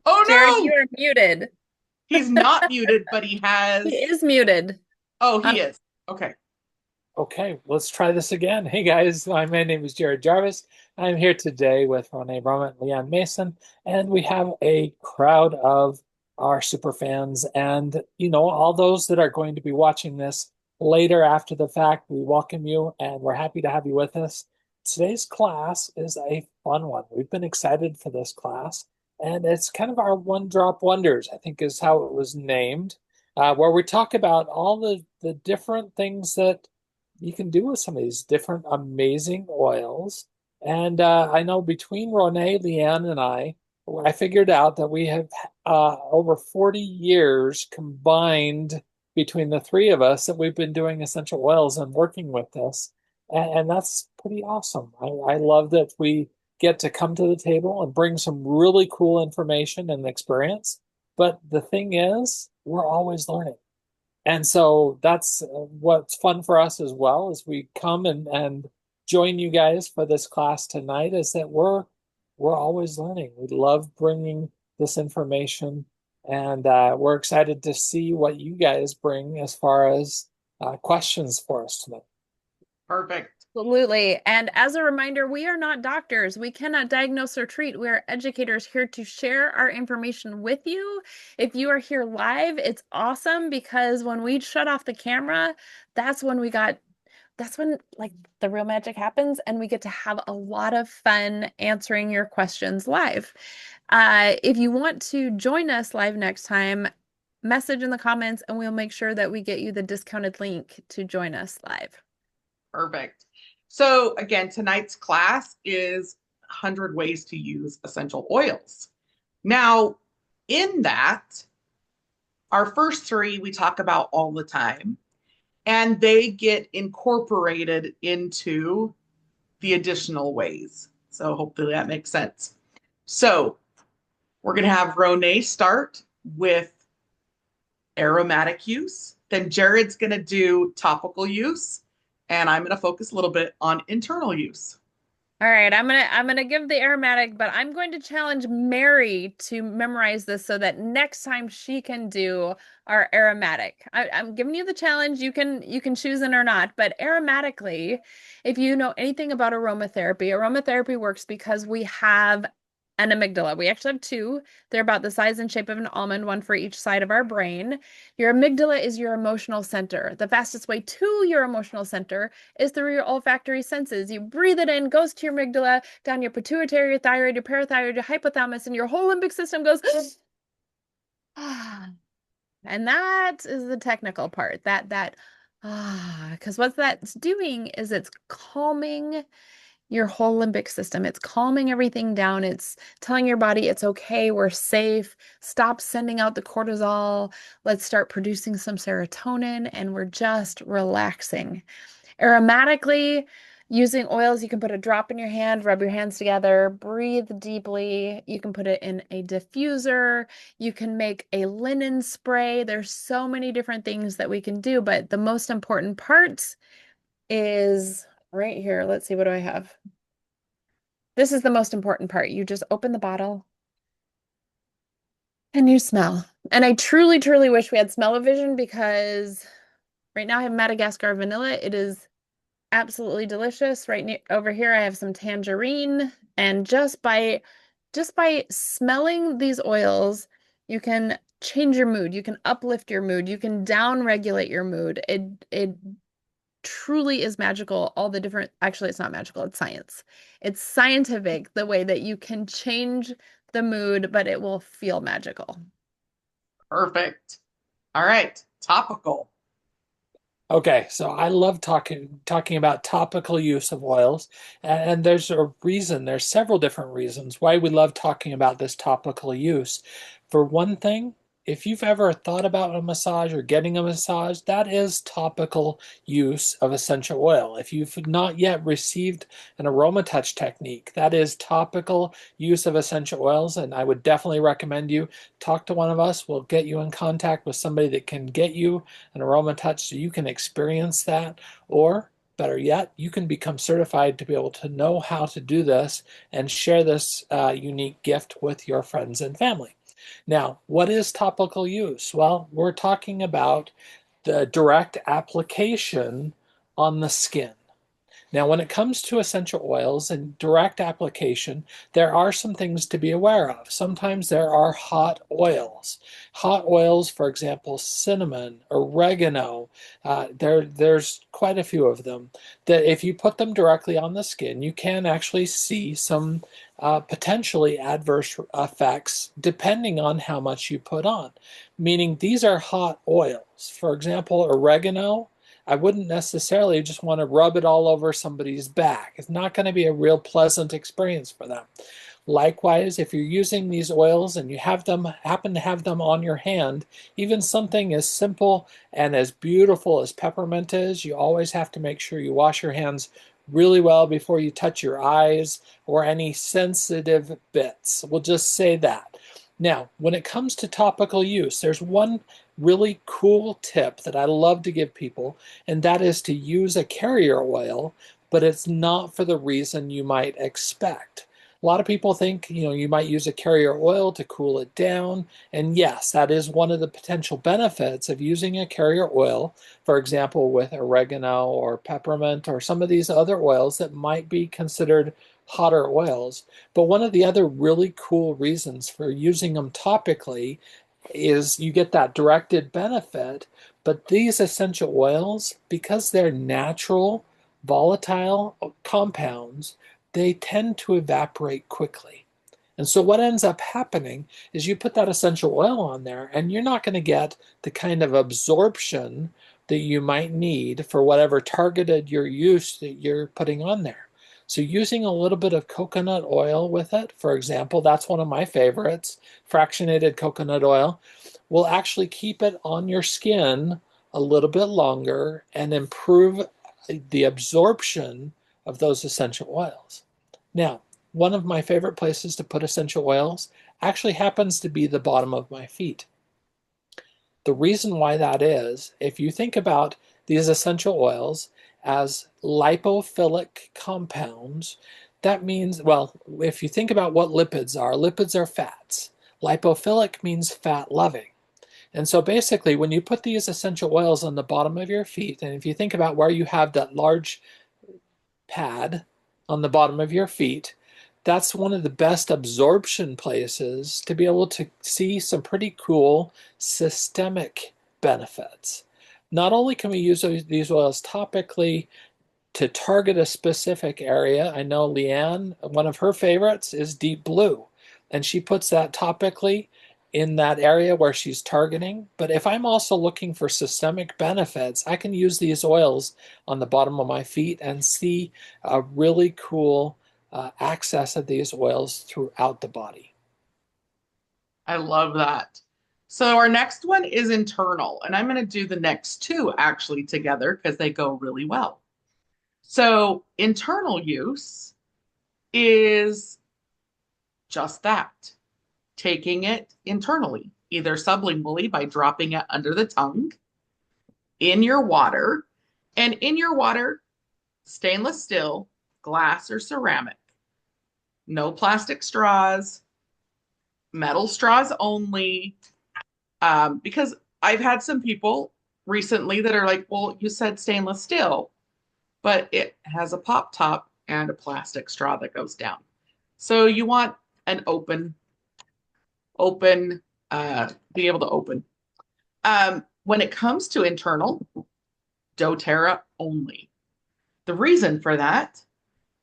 Oh Jared, no! you are muted. He's not muted, but he He has. is muted. Oh, Um, he is. Okay. Okay, let's try this again. Hey guys, my name is Jared Jarvis. I'm here today with Renee Brumman and Leanne Mason, and we have a crowd of our super fans and all those that are going to be watching this later after the fact. We welcome you and we're happy to have you with us. Today's class is a fun one. We've been excited for this class, and it's kind of our one drop wonders, I think is how it was named, where we talk about all the different things that you can do with some of these different amazing oils. And I know between Renee, Leanne, and I figured out that we have over 40 years combined between the three of us that we've been doing essential oils and working with this. And that's pretty awesome. I love that we get to come to the table and bring some really cool information and experience. But the thing is, we're always learning. And so that's what's fun for us as well as we come and join you guys for this class tonight is that we're always learning. We love bringing this information, and we're excited to see what you guys bring as far as questions for us tonight. Perfect. Absolutely. And as a reminder, we are not doctors. We cannot diagnose or treat. We are educators here to share our information with you. If you are here live, it's awesome because when we shut off the camera, that's when we got that's when like the real magic happens and we get to have a lot of fun answering your questions live. If you want to join us live next time, message in the comments and we'll make sure that we get you the discounted link to join us live. Perfect. So, again, tonight's class is 100 ways to use essential oils. Now, in that, our first three we talk about all the time, and they get incorporated into the additional ways. So, hopefully, that makes sense. So, we're going to have Renee start with aromatic use. Then Jared's going to do topical use, and I'm going to focus a little bit on internal use. All right, I'm gonna give the aromatic, but I'm going to challenge Mary to memorize this so that next time she can do our aromatic. I'm giving you the challenge. You can choose it or not, but aromatically, if you know anything about aromatherapy works because we have an amygdala. We actually have two. They're about the size and shape of an almond, one for each side of our brain. Your amygdala is your emotional center. The fastest way to your emotional center is through your olfactory senses. You breathe it in, goes to your amygdala, down your pituitary, your thyroid, your parathyroid, your hypothalamus, and your whole limbic system goes. And that is the technical part. Because what that's doing is it's calming your whole limbic system. It's calming everything down. It's telling your body it's okay, we're safe. Stop sending out the cortisol. Let's start producing some serotonin, and we're just relaxing. Aromatically, using oils, you can put a drop in your hand, rub your hands together, breathe deeply. You can put it in a diffuser. You can make a linen spray. There's so many different things that we can do, but the most important part is right here. Let's see, what do I have? This is the most important part. You just open the bottle and you smell. And I truly, truly wish we had smell-o-vision because right now I have Madagascar vanilla. It is absolutely delicious. Over here, I have some tangerine, and just by smelling these oils, you can change your mood. You can uplift your mood. You can down regulate your mood. It truly is magical. All the different, actually, it's not magical. It's science. It's scientific the way that you can change the mood, but it will feel magical. Perfect. All right. Topical. Okay, so I love talking about topical use of oils, and there's a reason. There's several different reasons why we love talking about this topical use. For one thing, if you've ever thought about a massage or getting a massage, that is topical use of essential oil. If you've not yet received an aroma touch technique, that is topical use of essential oils, and I would definitely recommend you talk to one of us. We'll get you in contact with somebody that can get you an aroma touch so you can experience that. Or better yet, you can become certified to be able to know how to do this and share this unique gift with your friends and family. Now, what is topical use? Well, we're talking about the direct application on the skin. Now, when it comes to essential oils and direct application, there are some things to be aware of. Sometimes there are hot oils. Hot oils, for example, cinnamon, oregano, there's quite a few of them, that if you put them directly on the skin, you can actually see some potentially adverse effects depending on how much you put on. Meaning these are hot oils. For example, oregano, I wouldn't necessarily just want to rub it all over somebody's back. It's not going to be a real pleasant experience for them. Likewise, if you're using these oils and you happen to have them on your hand, even something as simple and as beautiful as peppermint is, you always have to make sure you wash your hands really well before you touch your eyes or any sensitive bits. We'll just say that. Now, when it comes to topical use, there's one really cool tip that I love to give people, and that is to use a carrier oil, but it's not for the reason you might expect. A lot of people think, you might use a carrier oil to cool it down. And yes, that is one of the potential benefits of using a carrier oil, for example, with oregano or peppermint or some of these other oils that might be considered hotter oils. But one of the other really cool reasons for using them topically is you get that directed benefit. But these essential oils, because they're natural, volatile compounds, they tend to evaporate quickly. And so what ends up happening is you put that essential oil on there and you're not going to get the kind of absorption that you might need for whatever targeted your use that you're putting on there. So using a little bit of coconut oil with it, for example, that's one of my favorites, fractionated coconut oil, will actually keep it on your skin a little bit longer and improve the absorption of those essential oils. Now, one of my favorite places to put essential oils actually happens to be the bottom of my feet. The reason why that is, if you think about these essential oils as lipophilic compounds, that means, well, if you think about what lipids are fats. Lipophilic means fat loving. And so basically, when you put these essential oils on the bottom of your feet, and if you think about where you have that large pad on the bottom of your feet, that's one of the best absorption places to be able to see some pretty cool systemic benefits. Not only can we use these oils topically to target a specific area. I know Leanne, one of her favorites is deep blue, and she puts that topically in that area where she's targeting. But if I'm also looking for systemic benefits, I can use these oils on the bottom of my feet and see a really cool access of these oils throughout the body. I love that. So our next one is internal, and I'm going to do the next two actually together because they go really well. So internal use is just that, taking it internally, either sublingually by dropping it under the tongue, in your water, and in your water, stainless steel, glass, or ceramic. No plastic straws, metal straws only. Because I've had some people recently that are like, well, you said stainless steel, but it has a pop top and a plastic straw that goes down. So you want an be able to open. When it comes to internal, doTERRA only. The reason for that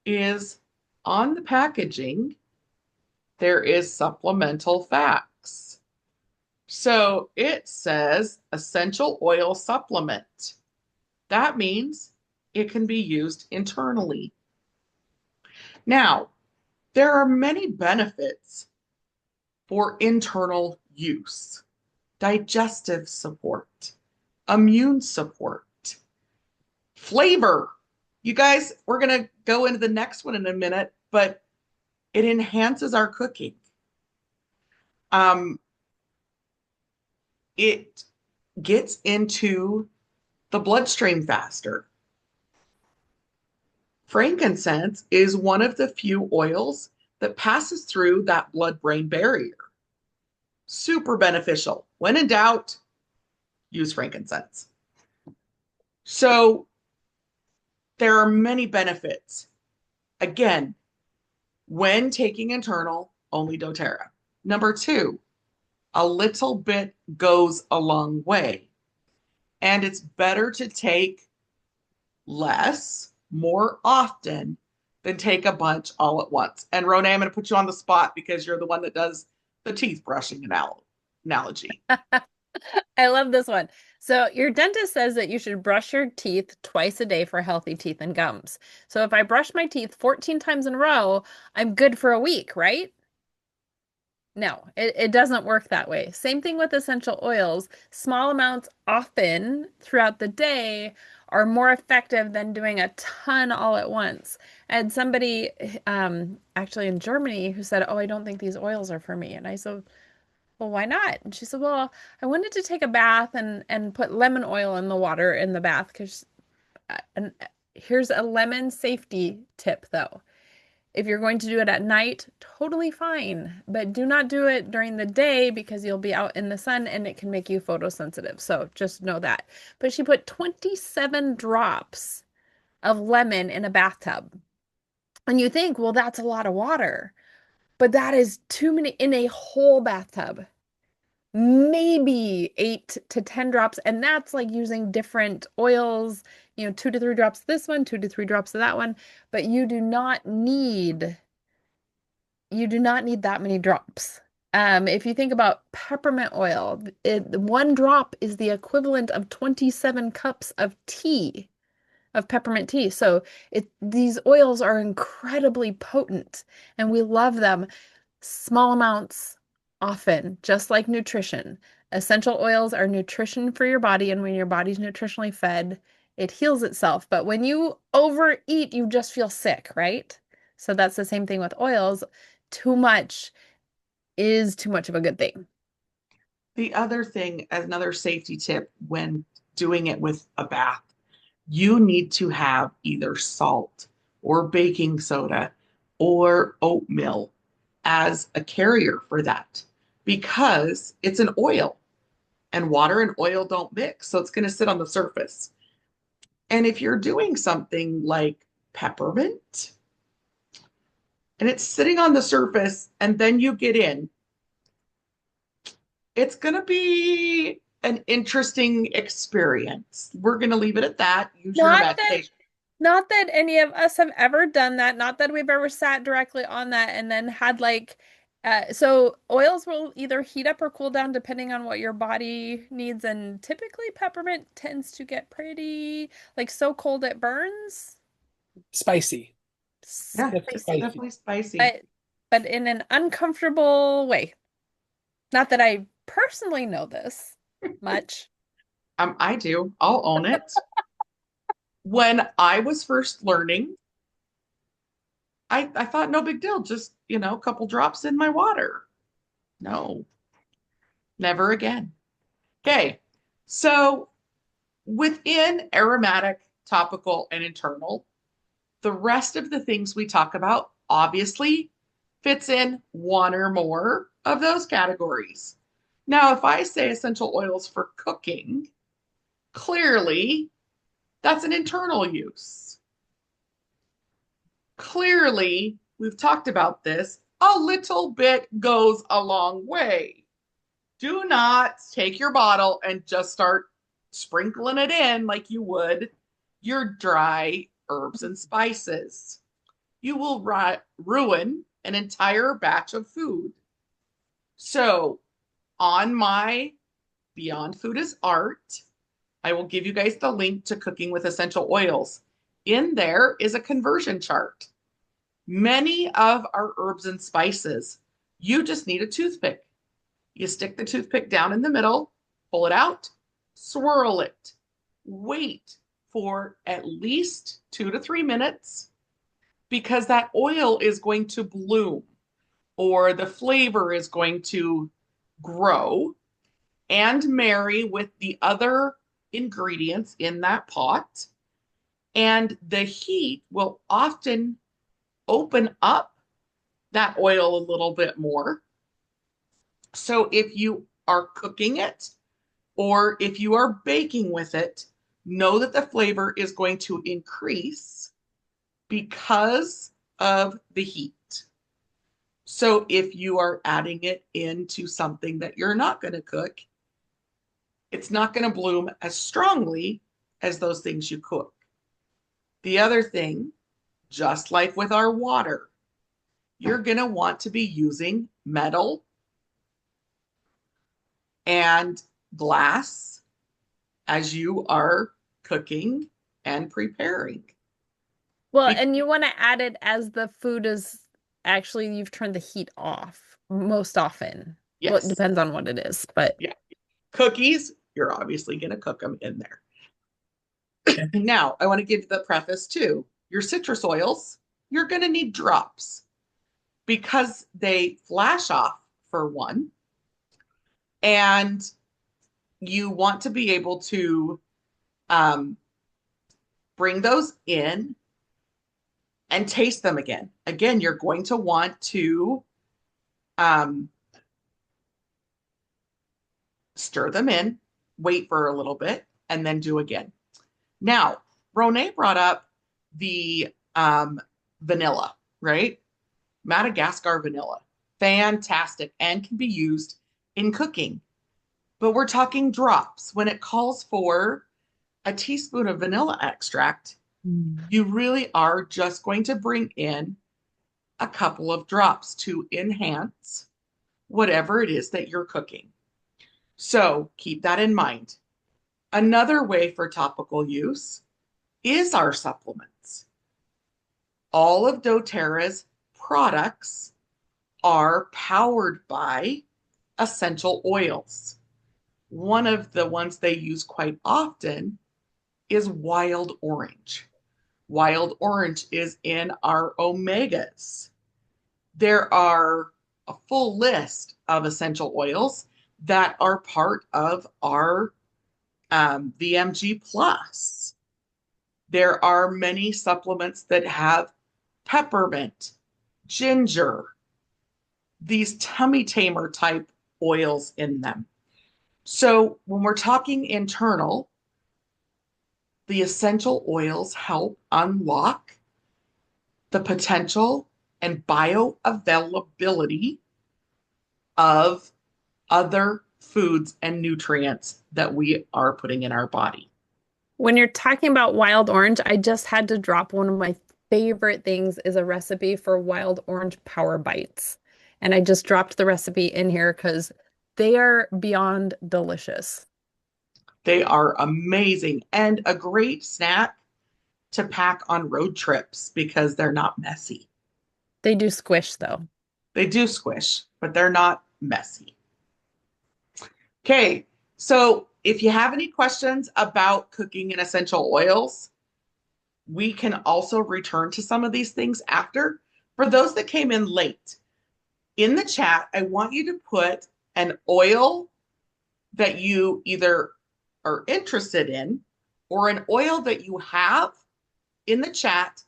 is on the packaging, there is supplemental facts. So it says essential oil supplement. That means it can be used internally. Now, there are many benefits for internal use: digestive support, immune support, flavor. You guys, we're going to go into the next one in a minute, but it enhances our cooking. It gets into the bloodstream faster. Frankincense is one of the few oils that passes through that blood-brain barrier. Super beneficial. When in doubt, use frankincense. So there are many benefits. Again, when taking internal, only doTERRA. Number two, a little bit goes a long way. And it's better to take less, more often than take a bunch all at once. And Renee, I'm going to put you on the spot because you're the one that does the teeth brushing analogy. I love this one. So your dentist says that you should brush your teeth twice a day for healthy teeth and gums. So if I brush my teeth 14 times in a row, I'm good for a week, right? No, it doesn't work that way. Same thing with essential oils. Small amounts often throughout the day are more effective than doing a ton all at once. And somebody actually in Germany who said, "Oh, I don't think these oils are for me." And I said, "Well, why not?" And she said, "Well, I wanted to take a bath and put lemon oil in the water in the bath because and here's a lemon safety tip though. If you're going to do it at night, totally fine, but do not do it during the day because you'll be out in the sun and it can make you photosensitive. So just know that." But she put 27 drops of lemon in a bathtub. And you think, well, that's a lot of water, but that is too many in a whole bathtub. Maybe 8 to 10 drops, and that's like using different oils, 2 to 3 drops of this one, 2 to 3 drops of that one, but you do not need that many drops. If you think about peppermint oil, 1 drop is the equivalent of 27 cups of tea, of peppermint tea. So these oils are incredibly potent, and we love them. Small amounts, often, just like nutrition. Essential oils are nutrition for your body, and when your body's nutritionally fed, it heals itself. But when you overeat, you just feel sick, right? So that's the same thing with oils. Too much is too much of a good thing. The other thing, as another safety tip when doing it with a bath, you need to have either salt or baking soda or oatmeal as a carrier for that because it's an oil and water and oil don't mix. So it's going to sit on the surface. And if you're doing something like peppermint and it's sitting on the surface and then you get in, it's going to be an interesting experience. We're going to leave it at that. Use your Not that imagination. Not that any of us have ever done that, not that we've ever sat directly on that and then had so oils will either heat up or cool down depending on what your body needs. And typically peppermint tends to get pretty, like so cold it burns. Spicy. Yeah, It's it's spicy. definitely spicy. But in an uncomfortable way. Not that I personally know this much. I do. I'll own it. When I was first learning, I thought no big deal, just, a couple drops in my water. No, never again. Okay. So within aromatic, topical, and internal, the rest of the things we talk about obviously fits in one or more of those categories. Now, if I say essential oils for cooking, clearly that's an internal use. Clearly, we've talked about this, a little bit goes a long way. Do not take your bottle and just start sprinkling it in like you would your dry herbs and spices. You will ruin an entire batch of food. So, on my Beyond Food is Art, I will give you guys the link to Cooking with Essential Oils. In there is a conversion chart. Many of our herbs and spices, you just need a toothpick. You stick the toothpick down in the middle, pull it out, swirl it, wait for at least 2 to 3 minutes because that oil is going to bloom or the flavor is going to grow and marry with the other ingredients in that pot. And the heat will often open up that oil a little bit more. So if you are cooking it or if you are baking with it, know that the flavor is going to increase because of the heat. So if you are adding it into something that you're not going to cook, it's not going to bloom as strongly as those things you cook. The other thing, just like with our water, you're going to want to be using metal and glass as you are cooking and preparing. Well, and you want to add it as the food is actually you've turned the heat off most often. Well, it Yes. depends on what it is, but Yeah. Cookies, you're obviously going to cook them in there. Now, I want to give the preface too. Your citrus oils, you're going to need drops because they flash off for one, and you want to be able to um, bring those in and taste them again. Again, you're going to want to um, stir them in, wait for a little bit, and then do again. Now, Ronay brought up the vanilla, right? Madagascar vanilla. Fantastic and can be used in cooking. But we're talking drops. When it calls for a teaspoon of vanilla extract, you really are just going to bring in a couple of drops to enhance whatever it is that you're cooking. So keep that in mind. Another way for topical use is our supplements. All of doTERRA's products are powered by essential oils. One of the ones they use quite often is wild orange. Wild orange is in our omegas. There are a full list of essential oils that are part of our VMG Plus. There are many supplements that have peppermint, ginger, these tummy tamer type oils in them. So when we're talking internal, the essential oils help unlock the potential and bioavailability of other foods and nutrients that we are putting in our body. when you're talking about wild orange, I just had to drop one of my favorite things is a recipe for wild orange power bites. And I just dropped the recipe in here because they are beyond delicious. They are amazing and a great snack to pack on road trips because they're not messy. They do squish though. They do squish, but they're not messy. Okay, so if you have any questions about cooking in essential oils, we can also return to some of these things after. For those that came in late, in the chat, I want you to put an oil that you either are interested in or an oil that you have in the chat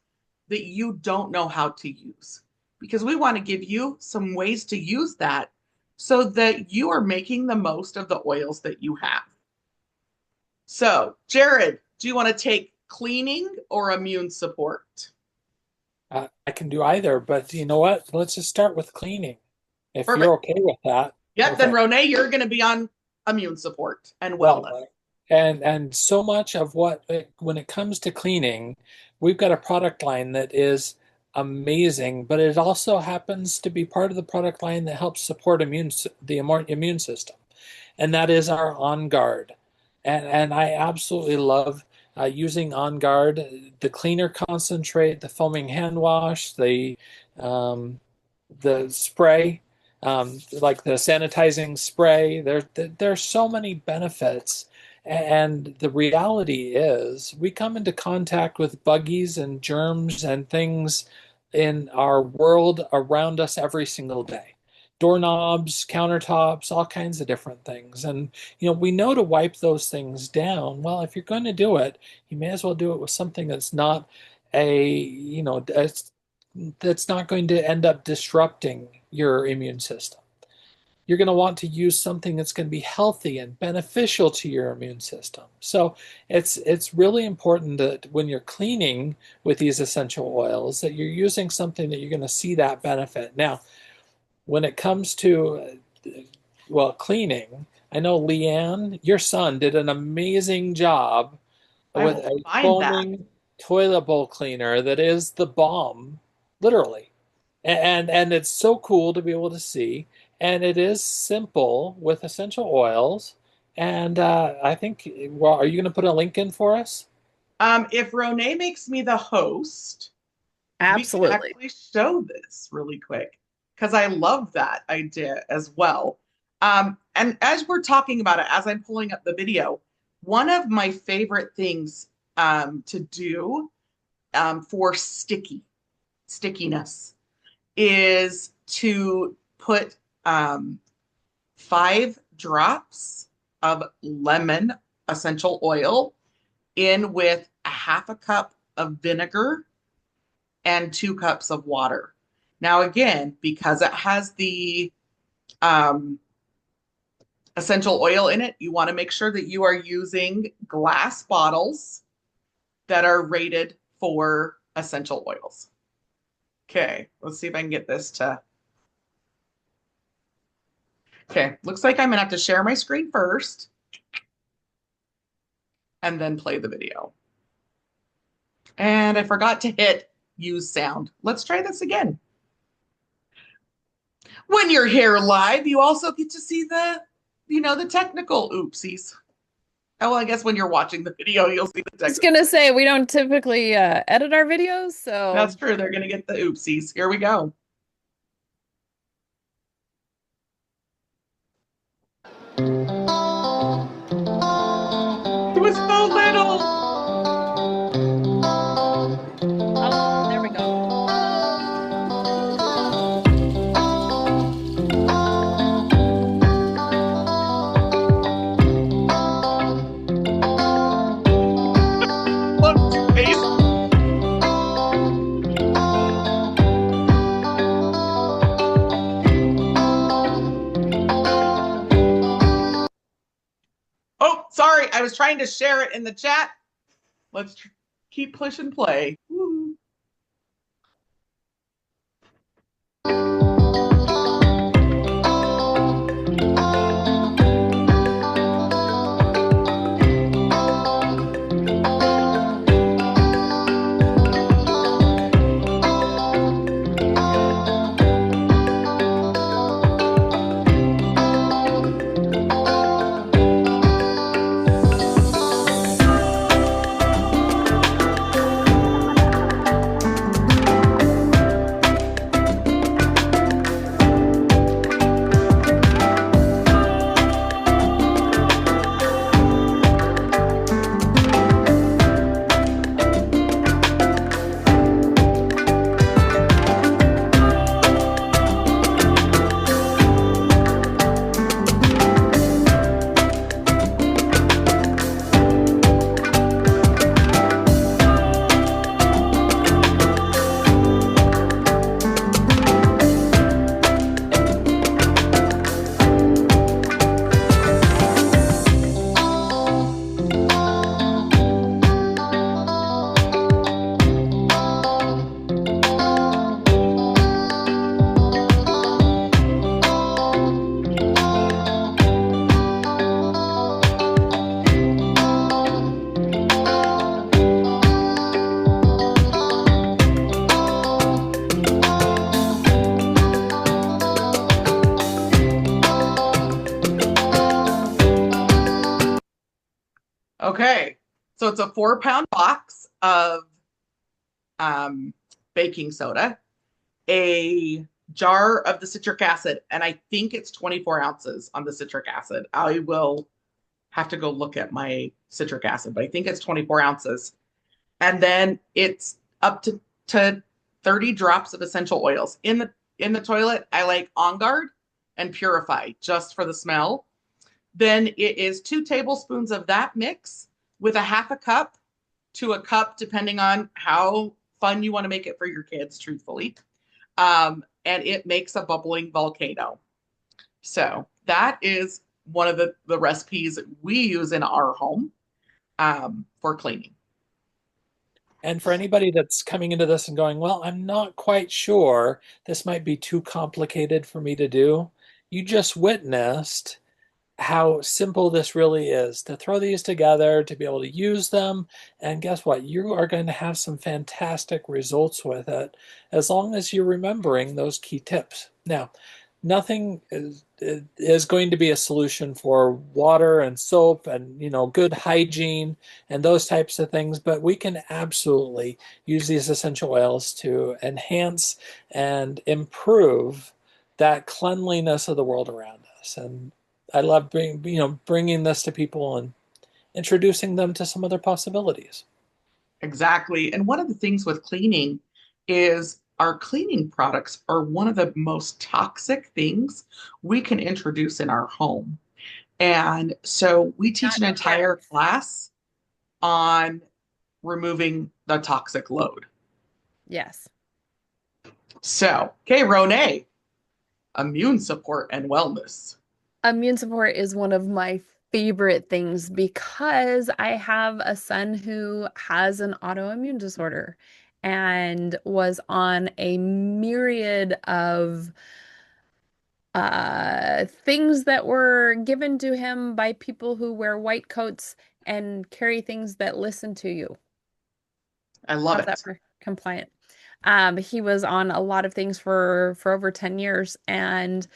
that you don't know how to use, because we want to give you some ways to use that so that you are making the most of the oils that you have. So, Jared, do you want to take cleaning or immune support? I can do either, but you know what? Let's just start with cleaning. If Perfect. you're okay with that. Yep, Okay. then Ronay, you're going to be on immune support and wellness. And so much of what, when it comes to cleaning, we've got a product line that is amazing, but it also happens to be part of the product line that helps support the immune system, and that is our On Guard. And I absolutely love using On Guard, the cleaner concentrate, the foaming hand wash, the spray, like the sanitizing spray. There's so many benefits. And the reality is, we come into contact with buggies and germs and things in our world around us every single day. doorknobs, countertops, all kinds of different things. And, we know to wipe those things down. Well, if you're going to do it, you may as well do it with something that's not that's not going to end up disrupting your immune system. You're going to want to use something that's going to be healthy and beneficial to your immune system. So it's really important that when you're cleaning with these essential oils, that you're using something that you're going to see that benefit. Now, when it comes to cleaning, I know Leanne, your son, did an amazing job I with will a find that. foaming toilet bowl cleaner that is the bomb, literally. And it's so cool to be able to see. And it is simple with essential oils. And I think, well, are you going to put a link in for us? If Renee makes me the host, we can Absolutely. actually show this really quick because I love that idea as well. And as we're talking about it, as I'm pulling up the video, one of my favorite things to do for stickiness is to put 5 drops of lemon essential oil in with a half a cup of vinegar and 2 cups of water. Now, again, because it has the essential oil in it, you want to make sure that you are using glass bottles that are rated for essential oils. Okay, let's see if I can get this to. Okay, looks like I'm gonna have to share my screen first and then play the video. And I forgot to hit use sound. Let's try this again. When you're here live, you also get to see the technical oopsies. Oh, well, I guess when you're watching the video, you'll see the I was technical. gonna say we don't typically edit our videos, so That's true. They're gonna get the oopsies. Here we go. It was so little. oh, there we go. Look, face. Oh, sorry. I was trying to share it in the chat. Let's keep push and play. Woo. Okay, so it's a 4-pound box of baking soda, a jar of the citric acid, and I think it's 24 ounces on the citric acid. I will have to go look at my citric acid, but I think it's 24 ounces. And then it's up to 30 drops of essential oils. In the toilet, I like On Guard and purify just for the smell, then it is 2 tablespoons of that mix with a half a cup to a cup, depending on how fun you want to make it for your kids, truthfully. And it makes a bubbling volcano. So that is one of the recipes we use in our home for cleaning. And for anybody that's coming into this and going, well, I'm not quite sure, this might be too complicated for me to do, you just witnessed how simple this really is to throw these together, to be able to use them. And guess what? You are going to have some fantastic results with it as long as you're remembering those key tips. Now, nothing is going to be a solution for water and soap and good hygiene and those types of things, but we can absolutely use these essential oils to enhance and improve that cleanliness of the world around us. And I love bringing this to people and introducing them to some other possibilities. Exactly. And one of the things with cleaning is our cleaning products are one of the most toxic things we can introduce in our home. And so we teach Not an doTERRA. entire class on removing the toxic load. Yes. So, okay, Renee, immune support and wellness. Immune support is one of my favorite things because I have a son who has an autoimmune disorder and was on a myriad of things that were given to him by people who wear white coats and carry things that listen to you. I love How's that it. for compliant? He was on a lot of things for over 10 years, and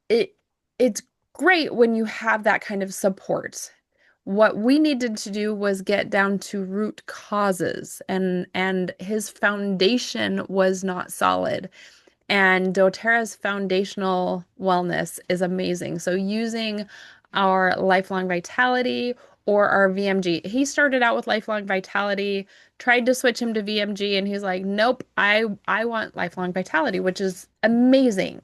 it it's great when you have that kind of support. What we needed to do was get down to root causes, and his foundation was not solid. And doTERRA's foundational wellness is amazing. So using our Lifelong Vitality or our VMG. He started out with Lifelong Vitality, tried to switch him to VMG, and he's like, "Nope, I want Lifelong Vitality," which is amazing.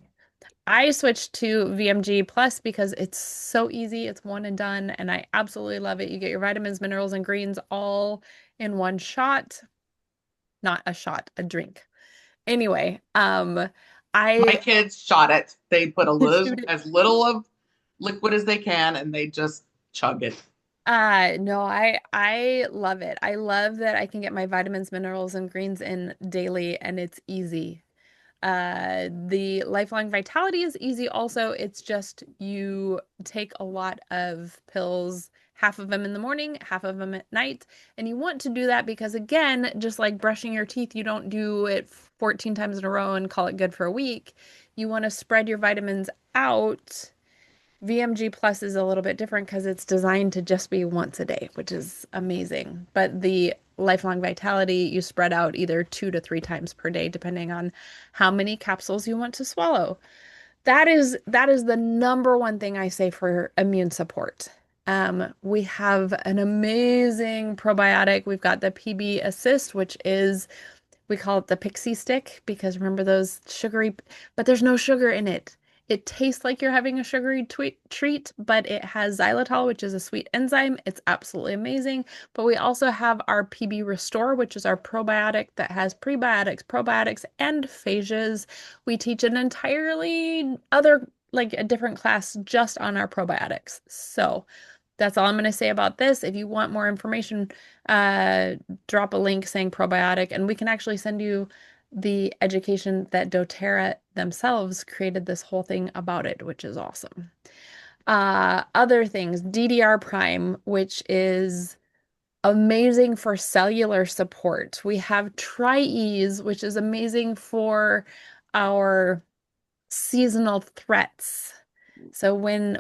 I switched to VMG Plus because it's so easy. It's one and done, and I absolutely love it. You get your vitamins, minerals, and greens all in one shot. Not a shot, a drink. Anyway, My I kids shot it. They put shoot it. as little of liquid as they can and they just chug it. No, I love it. I love that I can get my vitamins, minerals, and greens in daily, and it's easy. The Lifelong Vitality is easy also. It's just you take a lot of pills, half of them in the morning, half of them at night. And you want to do that because, again, just like brushing your teeth, you don't do it 14 times in a row and call it good for a week. You want to spread your vitamins out. VMG Plus is a little bit different because it's designed to just be once a day, which is amazing. But the Lifelong Vitality, you spread out either 2 to 3 times per day, depending on how many capsules you want to swallow. That is the number one thing I say for immune support. We have an amazing probiotic. We've got the PB Assist, which is we call it the pixie stick because remember those sugary, but there's no sugar in it. It tastes like you're having a sugary treat, but it has xylitol, which is a sweet enzyme. It's absolutely amazing. But we also have our PB Restore, which is our probiotic that has prebiotics, probiotics, and phages. We teach an entirely other, like a different class just on our probiotics. So that's all I'm going to say about this. If you want more information, drop a link saying probiotic, and we can actually send you the education that doTERRA themselves created this whole thing about it, which is awesome. Other things, DDR Prime, which is amazing for cellular support. We have Tri-Ease, which is amazing for our seasonal threats. So when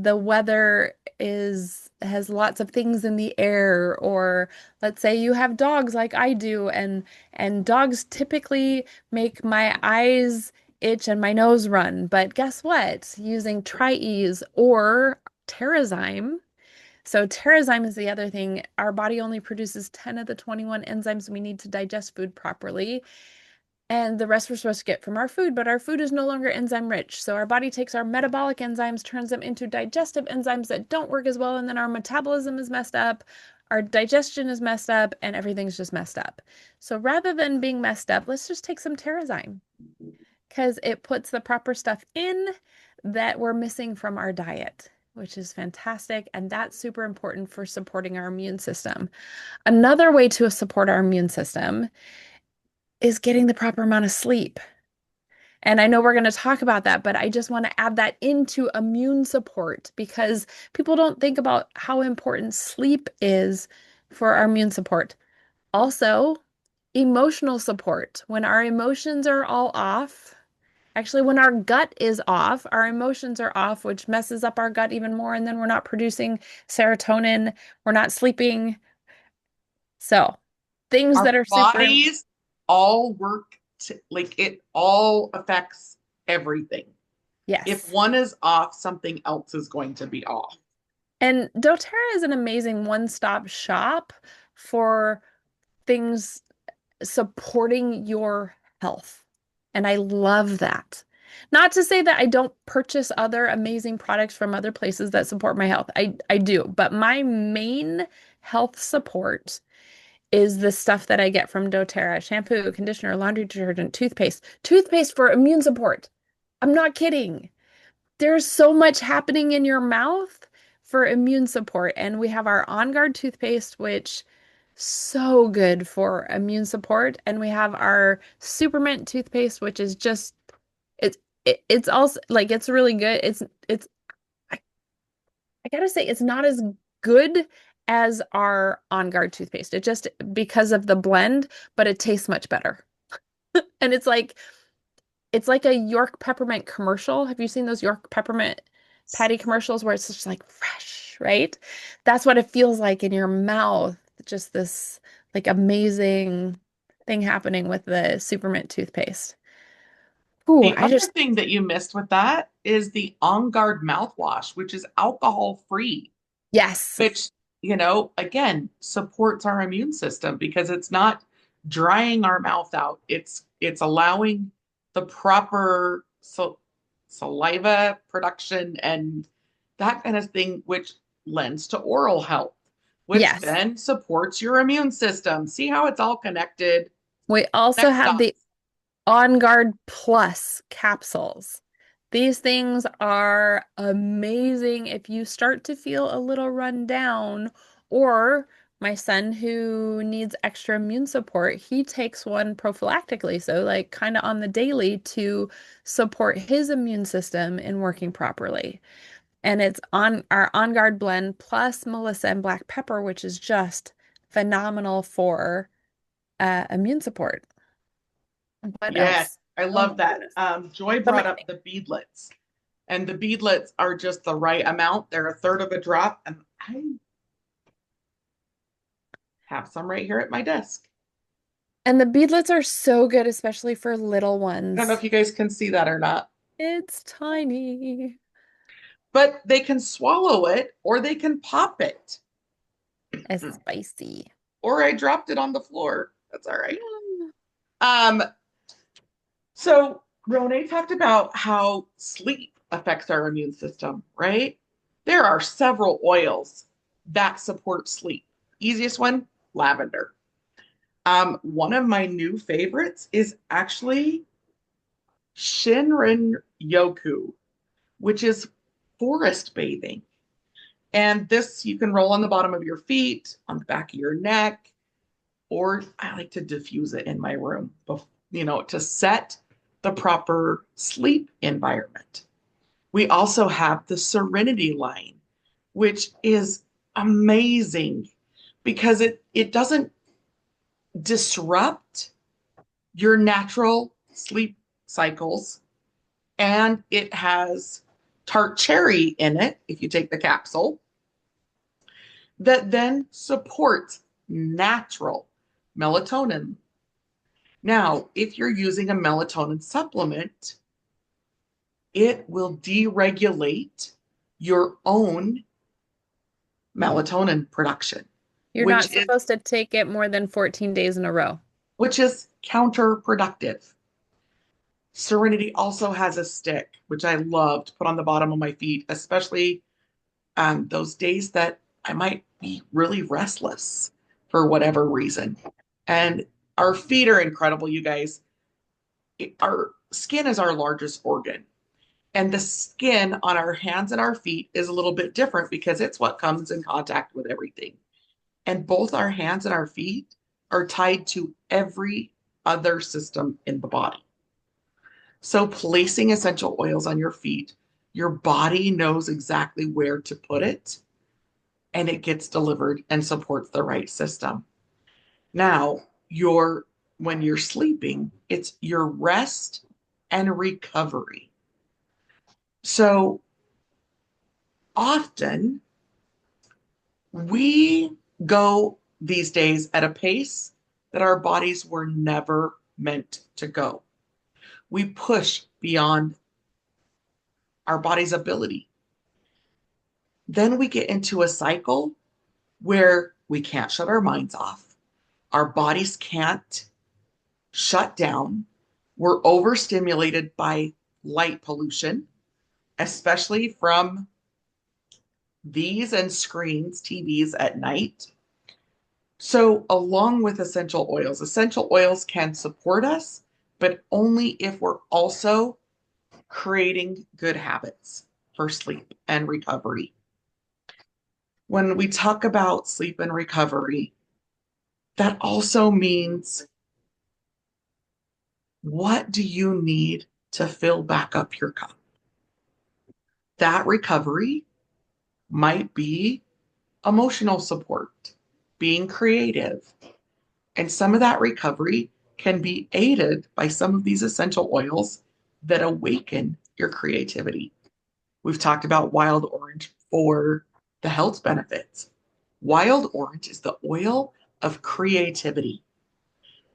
the weather is has lots of things in the air, or let's say you have dogs like I do, and dogs typically make my eyes itch and my nose run. But guess what? Using Tri-Ease or Terrazyme. So Terrazyme is the other thing. Our body only produces 10 of the 21 enzymes we need to digest food properly. And the rest we're supposed to get from our food, but our food is no longer enzyme rich. So our body takes our metabolic enzymes, turns them into digestive enzymes that don't work as well, and then our metabolism is messed up, our digestion is messed up, and everything's just messed up. So rather than being messed up, let's just take some Terrazyme because it puts the proper stuff in that we're missing from our diet, which is fantastic. And that's super important for supporting our immune system. Another way to support our immune system is getting the proper amount of sleep. And I know we're going to talk about that, but I just want to add that into immune support because people don't think about how important sleep is for our immune support. Also, emotional support. When our emotions are all off, actually, when our gut is off, our emotions are off, which messes up our gut even more. And then we're not producing serotonin, we're not sleeping. So, things that Our are super, bodies all work like it all affects everything. If yes. one is off, something else is going to be off. And doTERRA is an amazing one-stop shop for things supporting your health. And I love that. Not to say that I don't purchase other amazing products from other places that support my health. I do, but my main health support is the stuff that I get from doTERRA: shampoo, conditioner, laundry detergent, toothpaste, toothpaste for immune support. I'm not kidding. There's so much happening in your mouth for immune support. And we have our On Guard toothpaste, which so good for immune support. And we have our Supermint toothpaste, which is just it's it's also like it's really good. It's I, I gotta say it's not as good as our On Guard toothpaste. It just because of the blend, but it tastes much better. And it's like a York peppermint commercial. Have you seen those York peppermint patty commercials where it's just like fresh, right? That's what it feels like in your mouth. Just this like amazing thing happening with the Supermint toothpaste. Ooh, The I other just, thing that you missed with that is the On Guard mouthwash, which is alcohol free, yes, which, again, supports our immune system because it's not drying our mouth out. It's allowing the proper saliva production and that kind of thing, which lends to oral health, which yes. then supports your immune system. See how it's all connected? We also Next have up. the On Guard Plus capsules. These things are amazing if you start to feel a little run down, or my son who needs extra immune support, he takes one prophylactically, so like kind of on the daily to support his immune system in working properly. And it's on our On Guard blend plus Melissa and black pepper, which is just phenomenal for immune support. What Yes, else? I Oh my love that. goodness. Joy So brought many up things. the beadlets, and the beadlets are just the right amount. They're a third of a drop, and I have some right here at my desk. And the beadlets are so good, especially for little I don't know ones. if you guys can see that or not, It's tiny. but they can swallow it or they can pop it. It's spicy. Or I dropped it on the floor. That's all right. Mm. Um, so Renee talked about how sleep affects our immune system, right? There are several oils that support sleep. Easiest one, lavender. One of my new favorites is actually Shinrin Yoku, which is forest bathing. And this you can roll on the bottom of your feet, on the back of your neck, or I like to diffuse it in my room, to set the proper sleep environment. We also have the Serenity line, which is amazing because it doesn't disrupt your natural sleep cycles, and it has tart cherry in it if you take the capsule that then supports natural melatonin. Now, if you're using a melatonin supplement, it will deregulate your own melatonin production, You're which not is supposed to take it more than 14 days in a row. which is counterproductive. Serenity also has a stick, which I love to put on the bottom of my feet, especially those days that I might be really restless for whatever reason. And our feet are incredible, you guys. Our skin is our largest organ. And the skin on our hands and our feet is a little bit different because it's what comes in contact with everything. And both our hands and our feet are tied to every other system in the body. So, placing essential oils on your feet, your body knows exactly where to put it and it gets delivered and supports the right system. Now, when you're sleeping, it's your rest and recovery. So, often we go these days at a pace that our bodies were never meant to go. We push beyond our body's ability. Then we get into a cycle where we can't shut our minds off. Our bodies can't shut down. We're overstimulated by light pollution, especially from these and screens, TVs at night. So, along with essential oils can support us, but only if we're also creating good habits for sleep and recovery. When we talk about sleep and recovery, that also means what do you need to fill back up your cup? That recovery might be emotional support, being creative. And some of that recovery can be aided by some of these essential oils that awaken your creativity. We've talked about wild orange for the health benefits. Wild orange is the oil of creativity.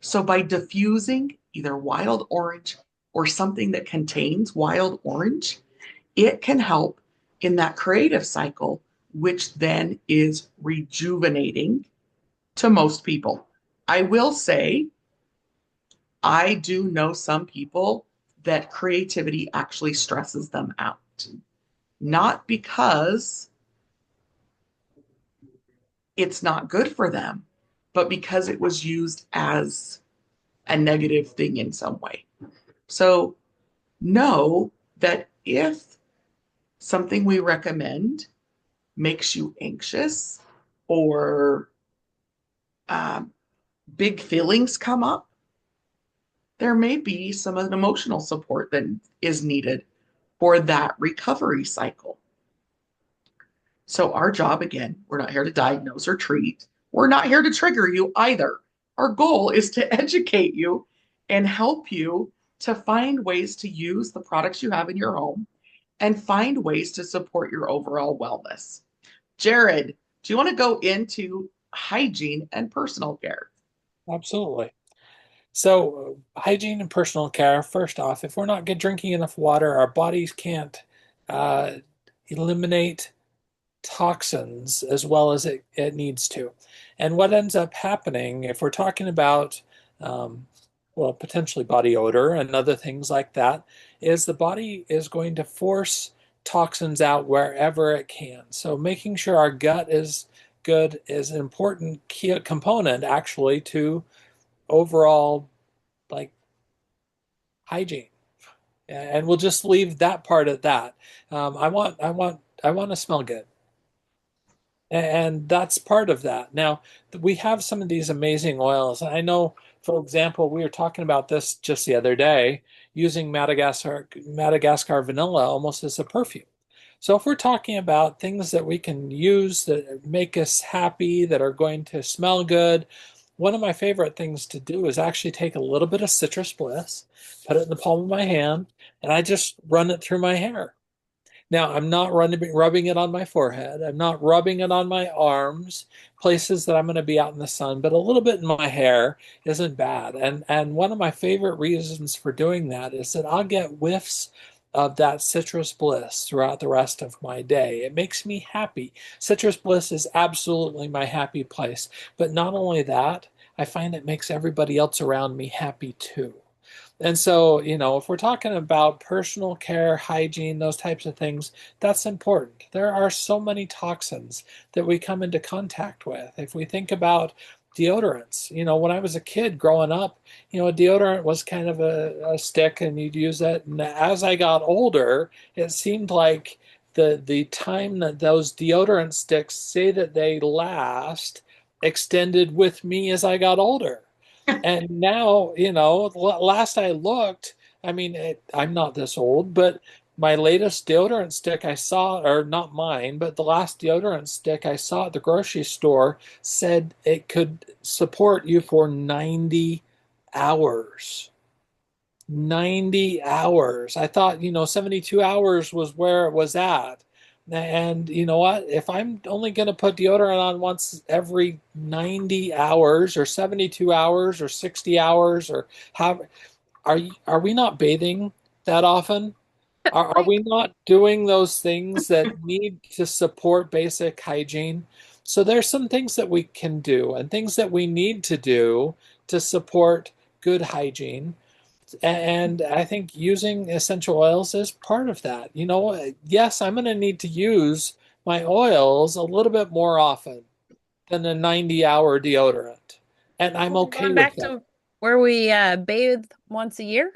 So by diffusing either wild orange or something that contains wild orange, it can help in that creative cycle, which then is rejuvenating to most people. I will say, I do know some people that creativity actually stresses them out. Not because it's not good for them, but because it was used as a negative thing in some way. So know that if something we recommend makes you anxious or um, big feelings come up, there may be some emotional support that is needed for that recovery cycle. So, our job again, we're not here to diagnose or treat. We're not here to trigger you either. Our goal is to educate you and help you to find ways to use the products you have in your home and find ways to support your overall wellness. Jared, do you want to go into hygiene and personal care? Absolutely. So, hygiene and personal care, first off, if we're not drinking enough water, our bodies can't uh, eliminate toxins as well as it needs to. And what ends up happening, if we're talking about, um, well, potentially body odor and other things like that, is the body is going to force toxins out wherever it can. So, making sure our gut is good is an important key component actually to overall like hygiene. And we'll just leave that part at that. I want to smell good, and that's part of that. Now we have some of these amazing oils. I know, for example, we were talking about this just the other day, using Madagascar vanilla almost as a perfume. So if we're talking about things that we can use that make us happy, that are going to smell good, one of my favorite things to do is actually take a little bit of citrus bliss, put it in the palm of my hand, and I just run it through my hair. Now, I'm not rubbing it on my forehead. I'm not rubbing it on my arms, places that I'm going to be out in the sun, but a little bit in my hair isn't bad. And one of my favorite reasons for doing that is that I'll get whiffs of that citrus bliss throughout the rest of my day. It makes me happy. Citrus bliss is absolutely my happy place. But not only that, I find it makes everybody else around me happy too. And so, if we're talking about personal care, hygiene, those types of things, that's important. There are so many toxins that we come into contact with. If we think about deodorants, when I was a kid growing up, a deodorant was kind of a stick and you'd use it. And as I got older, it seemed like the time that those deodorant sticks say that they last extended with me as I got older. And now, last I looked, I mean, I'm not this old, but my latest deodorant stick I saw, or not mine, but the last deodorant stick I saw at the grocery store said it could support you for 90 hours. 90 hours. I thought, 72 hours was where it was at. And you know what? If I'm only going to put deodorant on once every 90 hours or 72 hours or 60 hours or how are we not bathing that often? Are Right. we not doing those things that need to support basic hygiene? So there's some things that we can do and things that we need to do to support good hygiene. And I think using essential oils is part of that. Yes, I'm going to need to use my oils a little bit more often than a 90-hour deodorant. And I'm Are we okay going with back that. to where we bathe once a year?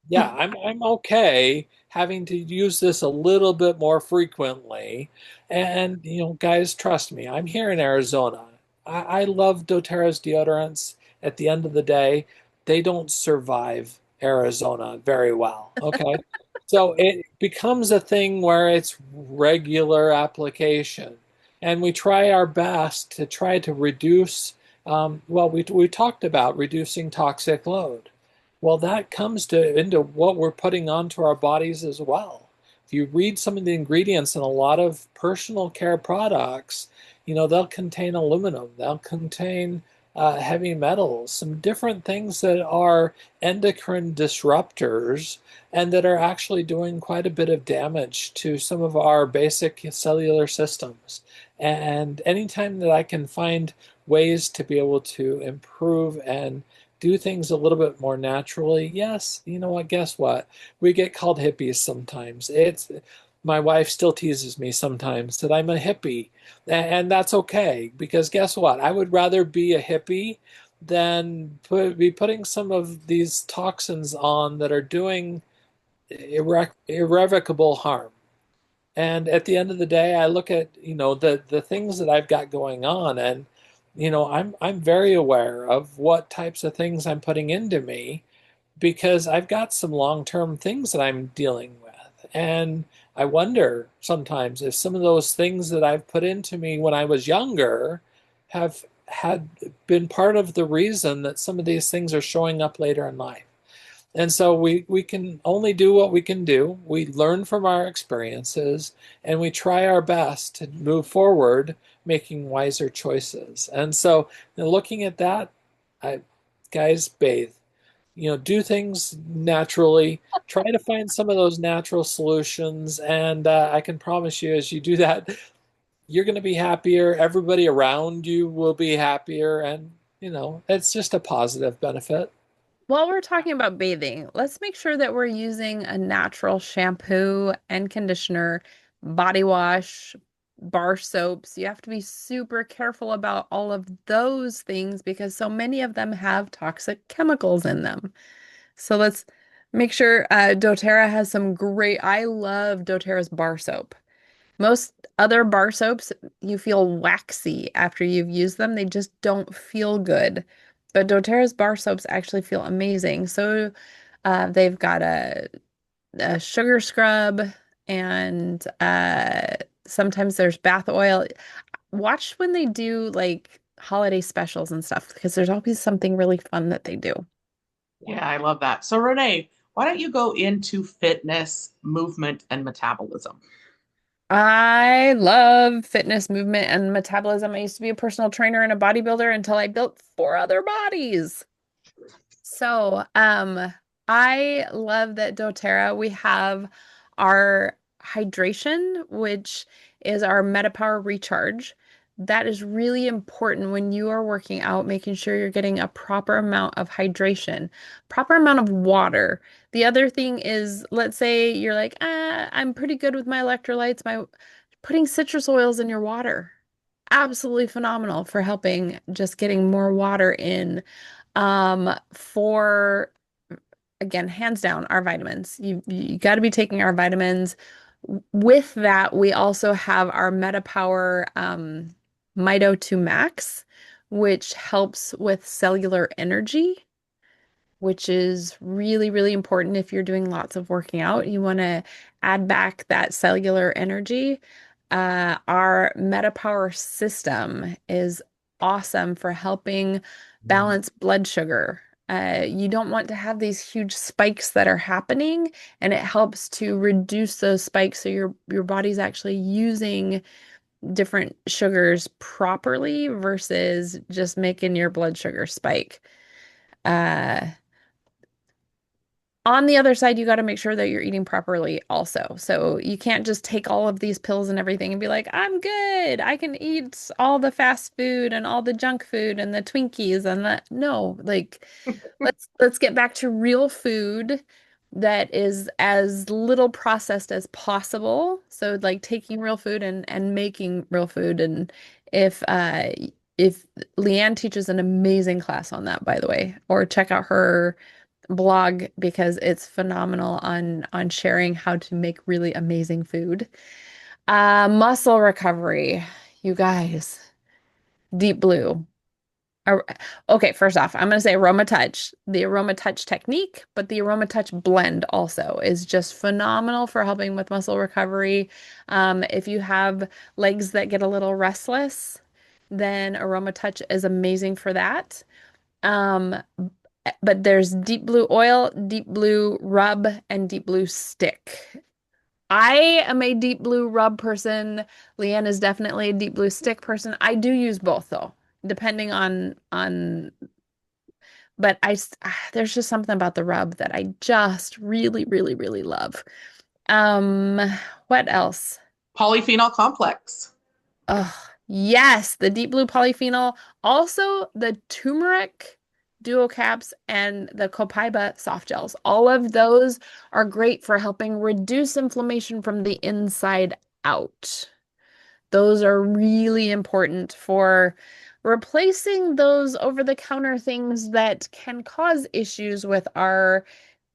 Yeah, I'm okay having to use this a little bit more frequently. And guys, trust me, I'm here in Arizona. I love doTERRA's deodorants. At the end of the day, they don't survive Arizona very well. Okay. So it becomes a thing where it's regular application. And we try our best to try to reduce, well, we talked about reducing toxic load. Well, that comes to into what we're putting onto our bodies as well. If you read some of the ingredients in a lot of personal care products, they'll contain aluminum, they'll contain heavy metals, some different things that are endocrine disruptors and that are actually doing quite a bit of damage to some of our basic cellular systems. And anytime that I can find ways to be able to improve and do things a little bit more naturally. Yes, you know what? Guess what? We get called hippies sometimes. It's my wife still teases me sometimes that I'm a hippie, and that's okay because guess what? I would rather be a hippie than be putting some of these toxins on that are doing irrevocable harm. And at the end of the day, I look at, the things that I've got going on and I'm very aware of what types of things I'm putting into me because I've got some long-term things that I'm dealing with. And I wonder sometimes if some of those things that I've put into me when I was younger have had been part of the reason that some of these things are showing up later in life. And so we can only do what we can do. We learn from our experiences and we try our best to move forward, making wiser choices. And so, looking at that, I, guys, bathe. Do things naturally. Try to find some of those natural solutions. And I can promise you, as you do that, you're going to be happier. Everybody around you will be happier. And, it's just a positive benefit. While we're talking about bathing, let's make sure that we're using a natural shampoo and conditioner, body wash, bar soaps. You have to be super careful about all of those things because so many of them have toxic chemicals in them. So let's make sure doTERRA has some great, I love doTERRA's bar soap. Most other bar soaps, you feel waxy after you've used them. They just don't feel good. But doTERRA's bar soaps actually feel amazing. So they've got a sugar scrub and sometimes there's bath oil. Watch when they do like holiday specials and stuff because there's always something really fun that they do. Yeah, I love that. So, Renee, why don't you go into fitness, movement, and metabolism? I love fitness, movement, and metabolism. I used to be a personal trainer and a bodybuilder until I built four other bodies. So, I love that doTERRA, we have our hydration, which is our MetaPower Recharge. That is really important when you are working out, making sure you're getting a proper amount of hydration, proper amount of water. The other thing is, let's say you're like, I'm pretty good with my electrolytes. My putting citrus oils in your water, absolutely phenomenal for helping just getting more water in. For again, hands down, our vitamins. You got to be taking our vitamins. With that, we also have our MetaPower Mito 2 Max, which helps with cellular energy, which is really, really important if you're doing lots of working out. You want to add back that cellular energy. Our MetaPower system is awesome for helping balance blood sugar. You don't want to have these huge spikes that are happening, and it helps to reduce those spikes so your body's actually using different sugars properly versus just making your blood sugar spike. Uh, on the other side, you got to make sure that you're eating properly also. So you can't just take all of these pills and everything and be like, I'm good. I can eat all the fast food and all the junk food and the Twinkies and that. No, like let's get back to real food that is as little processed as possible. So like taking real food and making real food. And if Leanne teaches an amazing class on that, by the way, or check out her blog because it's phenomenal on sharing how to make really amazing food. Muscle recovery, you guys, Deep Blue. Ar- Okay, first off, I'm going to say Aroma Touch, the Aroma Touch technique, but the Aroma Touch blend also is just phenomenal for helping with muscle recovery. If you have legs that get a little restless, then Aroma Touch is amazing for that. Um, but there's Deep Blue oil, Deep Blue rub, and Deep Blue stick. I am a Deep Blue rub person. Leanne is definitely a Deep Blue stick person. I do use both though, depending on. But there's just something about the rub that I just really, really, really love. Um, what else? Polyphenol complex. Oh, yes, the deep blue polyphenol. Also, the turmeric duo caps and the copaiba soft gels. All of those are great for helping reduce inflammation from the inside out. Those are really important for replacing those over-the-counter things that can cause issues with our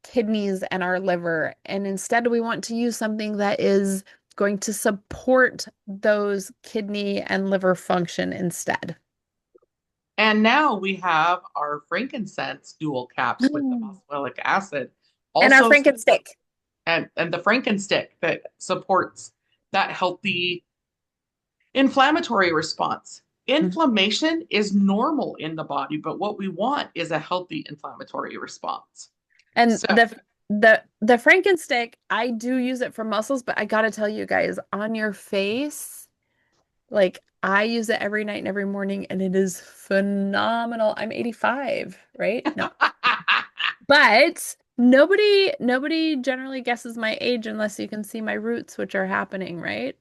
kidneys and our liver. And instead, we want to use something that is going to support those kidney and liver function instead. And now we have our frankincense dual caps with the Mm. muscarinic acid. And our Also, Frankenstick. and the frankenstick that supports that healthy inflammatory response. Mhm. Inflammation is normal in the body, but what we want is a healthy inflammatory response. And So, the Frankenstick, I do use it for muscles, but I gotta tell you guys, on your face, like I use it every night and every morning, and it is phenomenal. I'm 85, right? No. But nobody generally guesses my age unless you can see my roots, which are happening, right?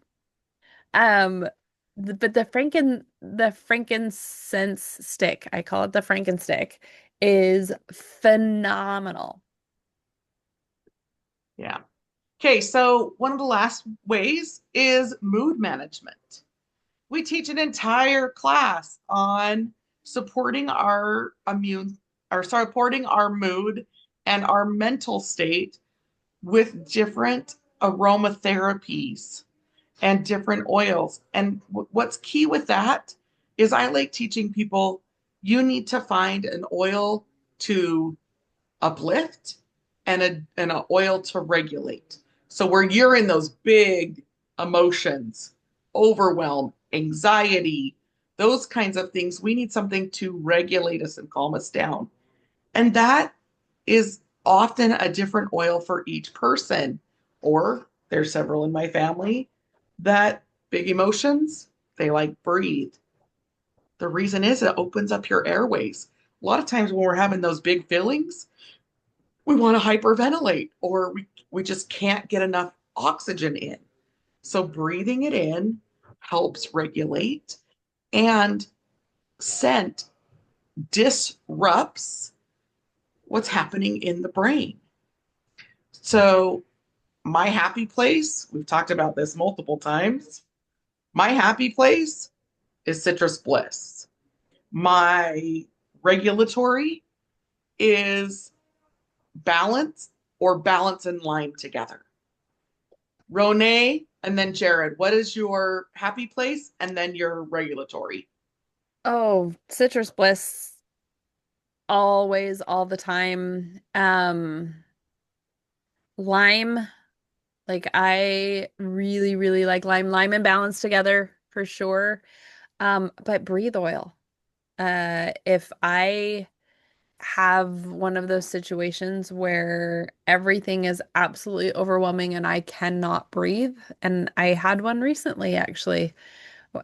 Um, but the frankincense stick, I call it the Frankenstick, is phenomenal. yeah. Okay, so one of the last ways is mood management. We teach an entire class on supporting our immune or supporting our mood and our mental state with different aromatherapies and different oils. And what's key with that is I like teaching people you need to find an oil to uplift and an oil to regulate. So where you're in those big emotions, overwhelm, anxiety, those kinds of things, we need something to regulate us and calm us down. And that is often a different oil for each person. Or there's several in my family that big emotions, they like breathe. The reason is it opens up your airways. A lot of times when we're having those big feelings, we want to hyperventilate or we just can't get enough oxygen in. So breathing it in helps regulate. And scent disrupts what's happening in the brain. So, my happy place, we've talked about this multiple times. My happy place is citrus bliss. My regulatory is balance or balance and lime together. Ronay and then Jared, what is your happy place and then your regulatory? Oh, citrus bliss always, all the time. Lime, like I really, really like lime. Lime and balance together for sure. But breathe oil. If I have one of those situations where everything is absolutely overwhelming and I cannot breathe, and I had one recently actually,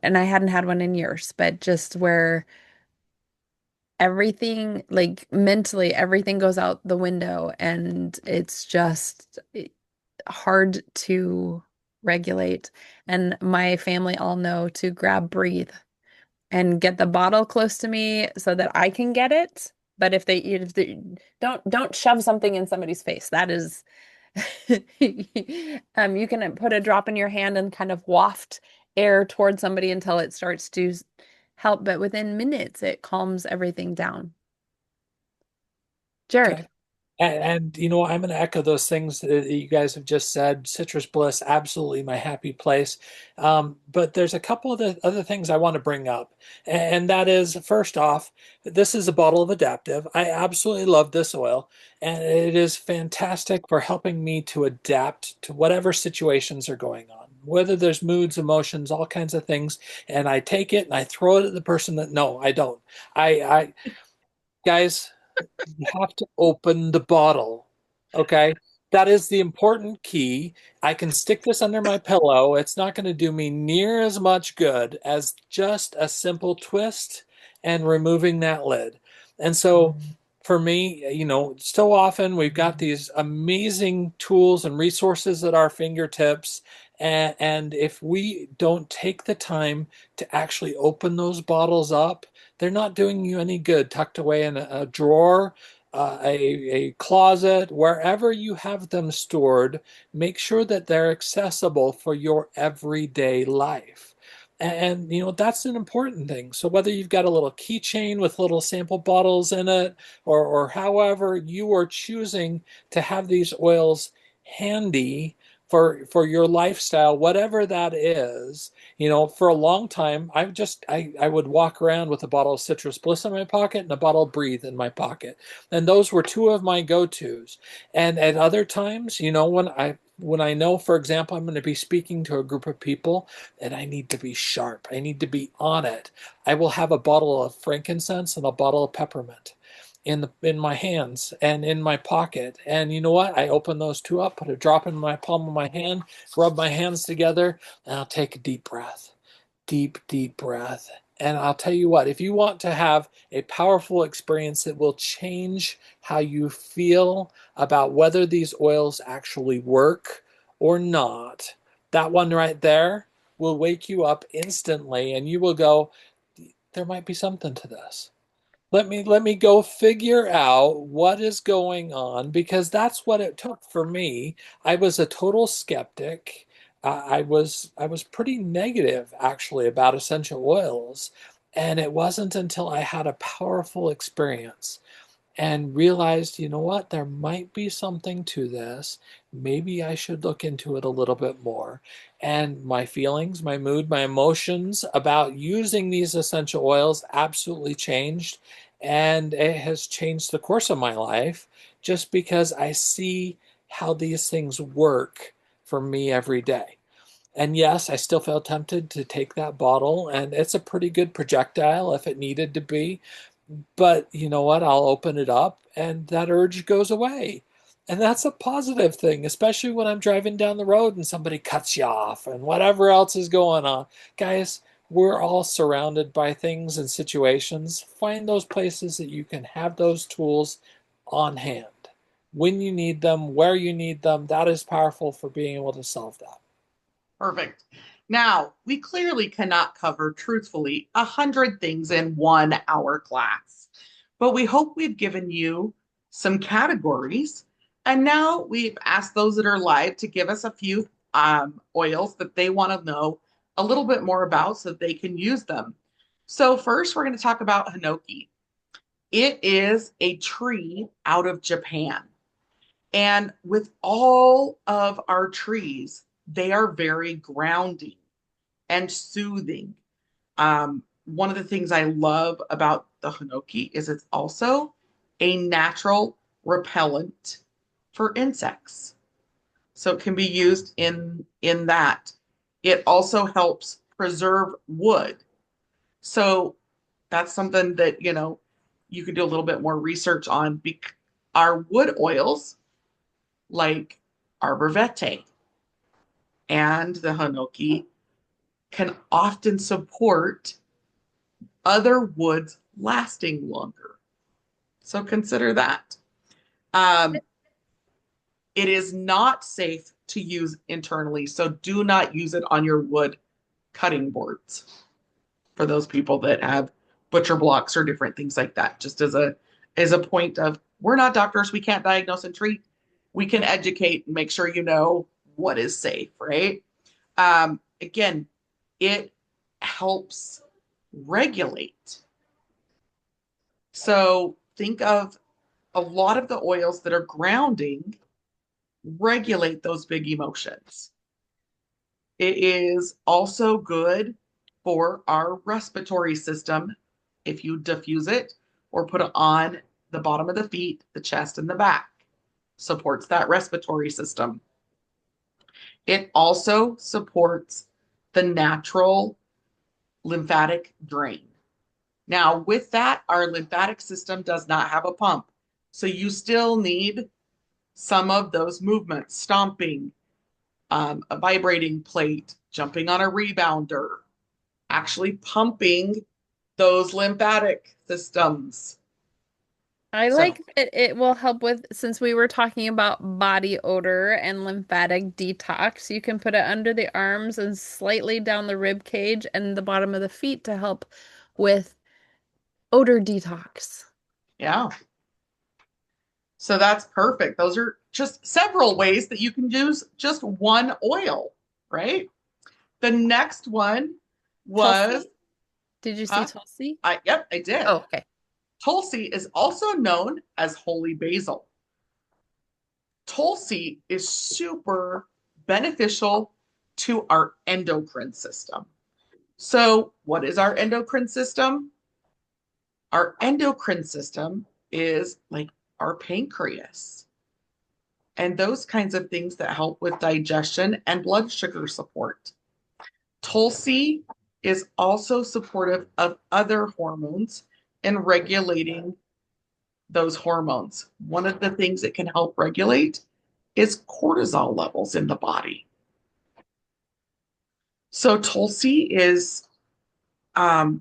and I hadn't had one in years, but just where everything, like mentally, everything goes out the window and it's just hard to regulate. And my family all know to grab breathe and get the bottle close to me so that I can get it. But if they don't shove something in somebody's face. That is you can put a drop in your hand and kind of waft air towards somebody until it starts to help, but within minutes it calms everything down. Jared. Okay. And you know, I'm going to echo those things that you guys have just said. Citrus Bliss, absolutely my happy place. But there's a couple of the other things I want to bring up. And that is, first off, this is a bottle of Adaptive. I absolutely love this oil. And it is fantastic for helping me to adapt to whatever situations are going on, whether there's moods, emotions, all kinds of things. And I take it and I throw it at the person that, no, I don't. I guys, you have to open the bottle. Okay. That is the important key. I can stick this under my pillow. It's not going to do me near as much good as just a simple twist and removing that lid. And so for me, you know, so often we've got these amazing tools and resources at our fingertips. And if we don't take the time to actually open those bottles up, they're not doing you any good tucked away in a drawer, a closet, wherever you have them stored. Make sure that they're accessible for your everyday life. And you know, that's an important thing. So whether you've got a little keychain with little sample bottles in it, or however you are choosing to have these oils handy for your lifestyle, whatever that is. You know, for a long time, I would walk around with a bottle of Citrus Bliss in my pocket and a bottle of Breathe in my pocket, and those were two of my go-tos. And at other times, you know, when I know, for example, I'm going to be speaking to a group of people and I need to be sharp, I need to be on it, I will have a bottle of frankincense and a bottle of peppermint in my hands and in my pocket. And you know what? I open those two up, put a drop in my palm of my hand, rub my hands together, and I'll take a deep breath. Deep, deep breath. And I'll tell you what, if you want to have a powerful experience that will change how you feel about whether these oils actually work or not, that one right there will wake you up instantly and you will go, there might be something to this. Let me go figure out what is going on, because that's what it took for me. I was a total skeptic. I was pretty negative actually about essential oils, and it wasn't until I had a powerful experience and realized, you know what, there might be something to this. Maybe I should look into it a little bit more. And my feelings, my mood, my emotions about using these essential oils absolutely changed. And it has changed the course of my life just because I see how these things work for me every day. And yes, I still feel tempted to take that bottle, and it's a pretty good projectile if it needed to be. But you know what? I'll open it up and that urge goes away. And that's a positive thing, especially when I'm driving down the road and somebody cuts you off and whatever else is going on. Guys, we're all surrounded by things and situations. Find those places that you can have those tools on hand when you need them, where you need them. That is powerful for being able to solve that. Perfect. Now, we clearly cannot cover truthfully 100 things in 1 hour class, but we hope we've given you some categories. And now we've asked those that are live to give us a few oils that they want to know a little bit more about so they can use them. So first, we're going to talk about hinoki. It is a tree out of Japan. And with all of our trees, they are very grounding and soothing. One of the things I love about the hinoki is it's also a natural repellent for insects. So it can be used in that. It also helps preserve wood. So that's something that, you can do a little bit more research on. Our wood oils, like arbor vitae and the hinoki, can often support other woods lasting longer. So consider that. It is not safe to use internally, so do not use it on your wood cutting boards for those people that have butcher blocks or different things like that. Just as a point of, we're not doctors, we can't diagnose and treat. We can educate and make sure you know what is safe, right? Again, it helps regulate. So think of a lot of the oils that are grounding regulate those big emotions. It is also good for our respiratory system if you diffuse it or put it on the bottom of the feet, the chest, and the back. Supports that respiratory system. It also supports the natural lymphatic drain. Now, with that, our lymphatic system does not have a pump. So you still need some of those movements, stomping, a vibrating plate, jumping on a rebounder, actually pumping those lymphatic systems. I So, like that it will help with, since we were talking about body odor and lymphatic detox, you can put it under the arms and slightly down the rib cage and the bottom of the feet to help with odor detox. yeah. So that's perfect. Those are just several ways that you can use just one oil, right? The next one was, Tulsi? Did you see huh? Tulsi? Yep, I did. Oh, okay. Tulsi is also known as holy basil. Tulsi is super beneficial to our endocrine system. So, what is our endocrine system? Our endocrine system is like our pancreas and those kinds of things that help with digestion and blood sugar support. Tulsi is also supportive of other hormones in regulating those hormones. One of the things it can help regulate is cortisol levels in the body. So Tulsi is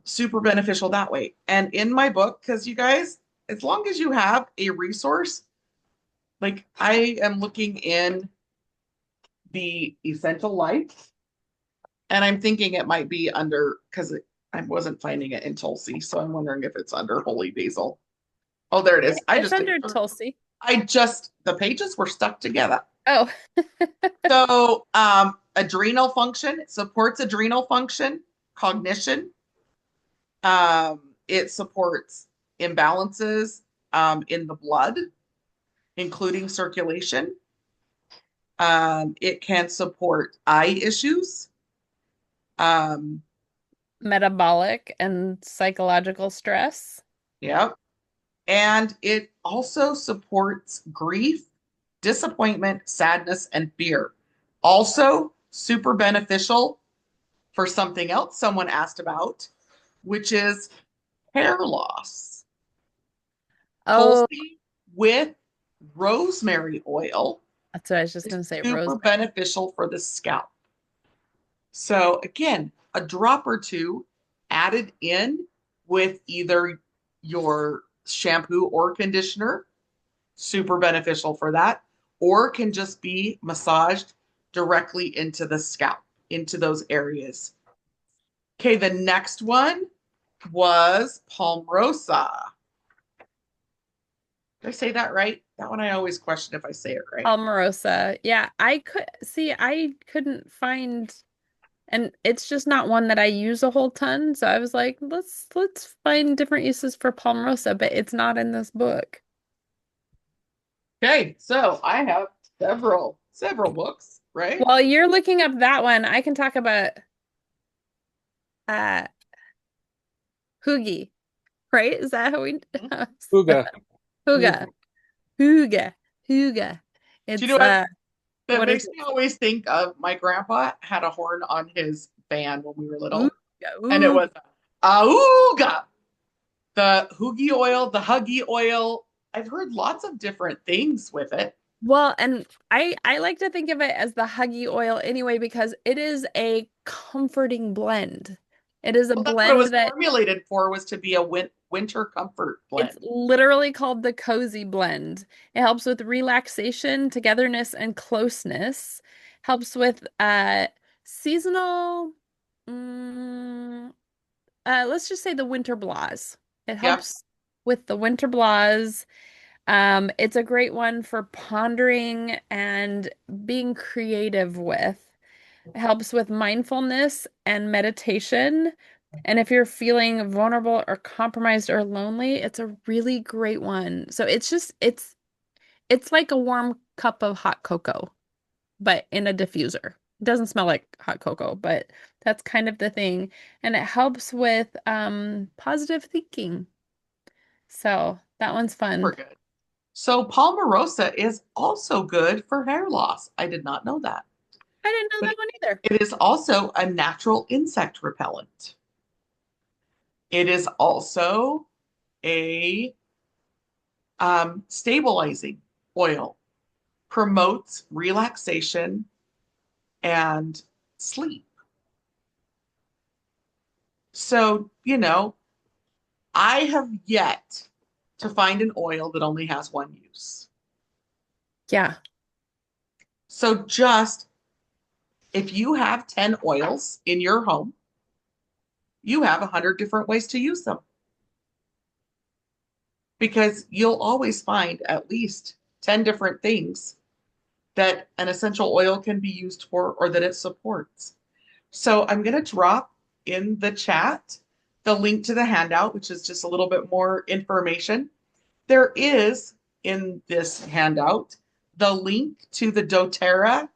super beneficial that way. And in my book, because you guys, as long as you have a resource, like I am looking in the essential life, and I'm thinking it might be under, because I wasn't finding it in Tulsi, so I'm wondering if it's under holy basil. Oh, there it is. It's under Tulsi. The pages were stuck together. Oh, So, adrenal function, it supports adrenal function, cognition. It supports imbalances in the blood, including circulation. It can support eye issues. Um, metabolic and psychological stress. yeah. And it also supports grief, disappointment, sadness, and fear. Also, super beneficial for something else someone asked about, which is hair loss. Oh, Tulsi with rosemary oil that's what I was just is going to say, super rosemary. beneficial for the scalp. So, again, a drop or two added in with either your shampoo or conditioner, super beneficial for that, or can just be massaged directly into the scalp. into those areas. Okay, the next one was Palmarosa. Did I say that right? That one I always question if I say it right. Palmarosa. Yeah, I couldn't find, and it's just not one that I use a whole ton. So I was like, let's find different uses for Palmarosa, but it's not in this book. Okay, so I have several books, right? While you're looking up that one, I can talk about uh Hoogie, right? Is that how we Uga. Hooga. Hooga. Hooga. Do you know It's what? That what is makes it? me always think of my grandpa had a horn on his van when we were little, Ooga. and it Ooga. was auga. The hoogie oil, the huggy oil. I've heard lots of different things with it. Well, and I like to think of it as the Huggy oil anyway because it is a comforting blend. It is a Well, that's what it blend was that formulated for, was to be a winter comfort it's blend. literally called the cozy blend. It helps with relaxation, togetherness, and closeness. Helps with seasonal mm, let's just say the winter blahs. It Yep, helps with the winter blahs. It's a great one for pondering and being creative with. It helps with mindfulness and meditation. And if you're feeling vulnerable or compromised or lonely, it's a really great one. So it's like a warm cup of hot cocoa, but in a diffuser. It doesn't smell like hot cocoa, but that's kind of the thing. And it helps with positive thinking. So that one's super fun. good. So Palmarosa is also good for hair loss. I did not know that. I didn't know But that one either. it is also a natural insect repellent. It is also a stabilizing oil, promotes relaxation and sleep. So, I have yet to find an oil that only has one use. Yeah. So, just if you have 10 oils in your home, you have 100 different ways to use them because you'll always find at least 10 different things that an essential oil can be used for or that it supports. So I'm going to drop in the chat the link to the handout, which is just a little bit more information. There is in this handout the link to the doTERRA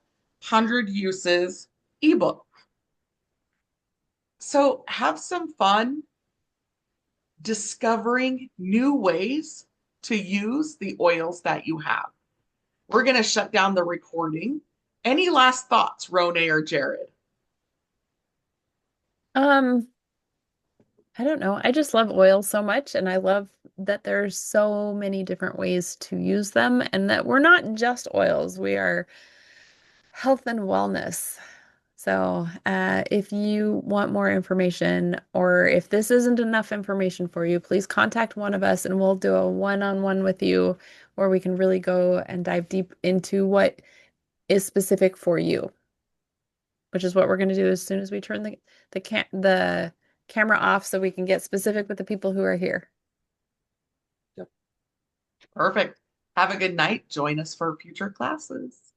100 Uses ebook. So have some fun discovering new ways to use the oils that you have. We're going to shut down the recording. Any last thoughts, Rone or Jared? Um, I don't know. I just love oils so much, and I love that there's so many different ways to use them, and that we're not just oils, we are health and wellness. So, if you want more information, or if this isn't enough information for you, please contact one of us and we'll do a one-on-one with you where we can really go and dive deep into what is specific for you, which is what we're going to do as soon as we turn the camera off so we can get specific with the people who are here. Perfect. Have a good night. Join us for future classes.